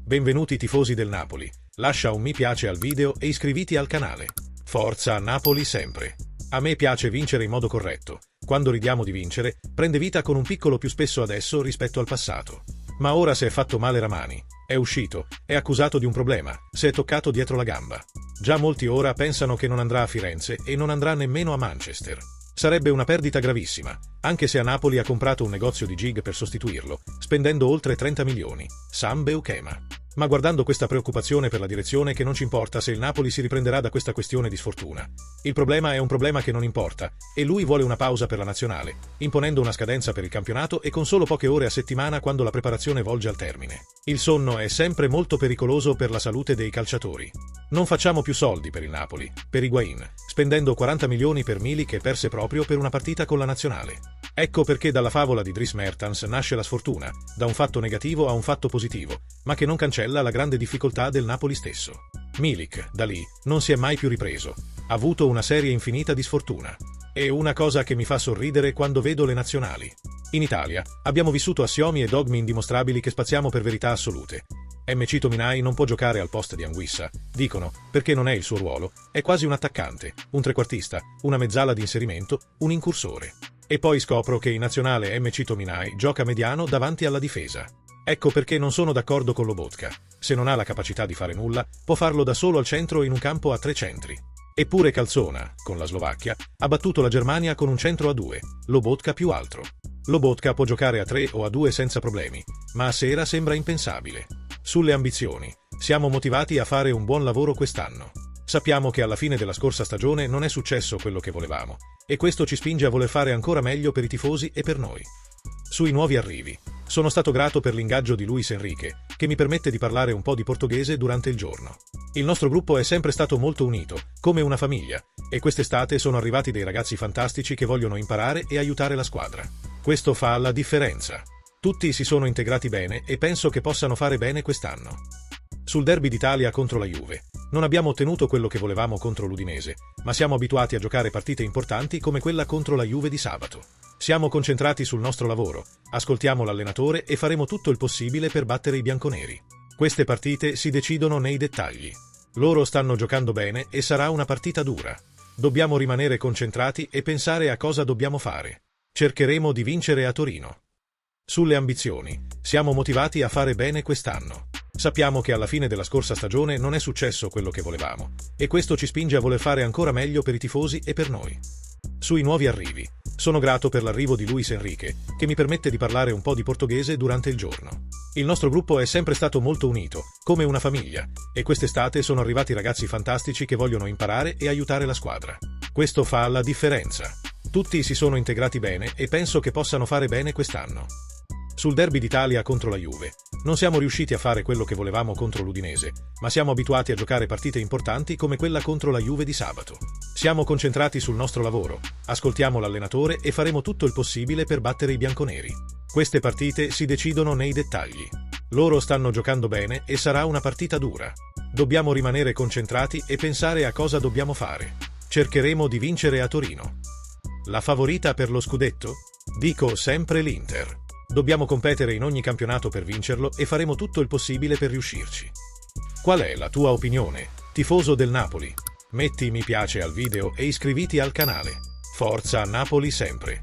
Benvenuti tifosi del Napoli, lascia un mi piace al video e iscriviti al canale. Forza Napoli sempre! A me piace vincere in modo corretto. Quando ridiamo di vincere, prende vita con un piccolo più spesso adesso rispetto al passato. Ma ora si è fatto male Ramani, è uscito, è accusato di un problema, si è toccato dietro la gamba. Già molti ora pensano che non andrà a Firenze e non andrà nemmeno a Manchester. Sarebbe una perdita gravissima, anche se a Napoli ha comprato un negozio di gig per sostituirlo, spendendo oltre 30 milioni. Sam Beukema. Ma guardando questa preoccupazione per la direzione che non ci importa se il Napoli si riprenderà da questa questione di sfortuna. Il problema è un problema che non importa, e lui vuole una pausa per la nazionale, imponendo una scadenza per il campionato e con solo poche ore a settimana quando la preparazione volge al termine. Il sonno è sempre molto pericoloso per la salute dei calciatori. Non facciamo più soldi per il Napoli, per Higuaín, spendendo 40 milioni per Milik che perse proprio per una partita con la nazionale. Ecco perché dalla favola di Dries Mertens nasce la sfortuna, da un fatto negativo a un fatto positivo, ma che non cancella la grande difficoltà del Napoli stesso. Milik, da lì, non si è mai più ripreso. Ha avuto una serie infinita di sfortuna. È una cosa che mi fa sorridere quando vedo le nazionali. In Italia, abbiamo vissuto assiomi e dogmi indimostrabili che spaziamo per verità assolute. MC Tominay non può giocare al posto di Anguissa, dicono, perché non è il suo ruolo, è quasi un attaccante, un trequartista, una mezzala di inserimento, un incursore. E poi scopro che in nazionale MC Tominay gioca mediano davanti alla difesa. Ecco perché non sono d'accordo con Lobotka. Se non ha la capacità di fare nulla, può farlo da solo al centro in un campo a 3 centri. Eppure Calzona, con la Slovacchia, ha battuto la Germania con un centro a 2, Lobotka più altro. Lobotka può giocare a 3 o a 2 senza problemi, ma a sera sembra impensabile. Sulle ambizioni, siamo motivati a fare un buon lavoro quest'anno. Sappiamo che alla fine della scorsa stagione non è successo quello che volevamo, e questo ci spinge a voler fare ancora meglio per i tifosi e per noi. Sui nuovi arrivi, sono stato grato per l'ingaggio di Luis Enrique, che mi permette di parlare un po' di portoghese durante il giorno. Il nostro gruppo è sempre stato molto unito, come una famiglia, e quest'estate sono arrivati dei ragazzi fantastici che vogliono imparare e aiutare la squadra. Questo fa la differenza. Tutti si sono integrati bene e penso che possano fare bene quest'anno. Sul derby d'Italia contro la Juve, non abbiamo ottenuto quello che volevamo contro l'Udinese, ma siamo abituati a giocare partite importanti come quella contro la Juve di sabato. Siamo concentrati sul nostro lavoro, ascoltiamo l'allenatore e faremo tutto il possibile per battere i bianconeri. Queste partite si decidono nei dettagli. Loro stanno giocando bene e sarà una partita dura. Dobbiamo rimanere concentrati e pensare a cosa dobbiamo fare. Cercheremo di vincere a Torino. Sulle ambizioni, siamo motivati a fare bene quest'anno. Sappiamo che alla fine della scorsa stagione non è successo quello che volevamo, e questo ci spinge a voler fare ancora meglio per i tifosi e per noi. Sui nuovi arrivi, sono grato per l'arrivo di Luis Enrique, che mi permette di parlare un po' di portoghese durante il giorno. Il nostro gruppo è sempre stato molto unito, come una famiglia, e quest'estate sono arrivati ragazzi fantastici che vogliono imparare e aiutare la squadra. Questo fa la differenza. Tutti si sono integrati bene e penso che possano fare bene quest'anno. Sul derby d'Italia contro la Juve, non siamo riusciti a fare quello che volevamo contro l'Udinese, ma siamo abituati a giocare partite importanti come quella contro la Juve di sabato. Siamo concentrati sul nostro lavoro, ascoltiamo l'allenatore e faremo tutto il possibile per battere i bianconeri. Queste partite si decidono nei dettagli. Loro stanno giocando bene e sarà una partita dura. Dobbiamo rimanere concentrati e pensare a cosa dobbiamo fare. Cercheremo di vincere a Torino. La favorita per lo scudetto? Dico sempre l'Inter. Dobbiamo competere in ogni campionato per vincerlo e faremo tutto il possibile per riuscirci. Qual è la tua opinione, tifoso del Napoli? Metti mi piace al video e iscriviti al canale. Forza Napoli sempre!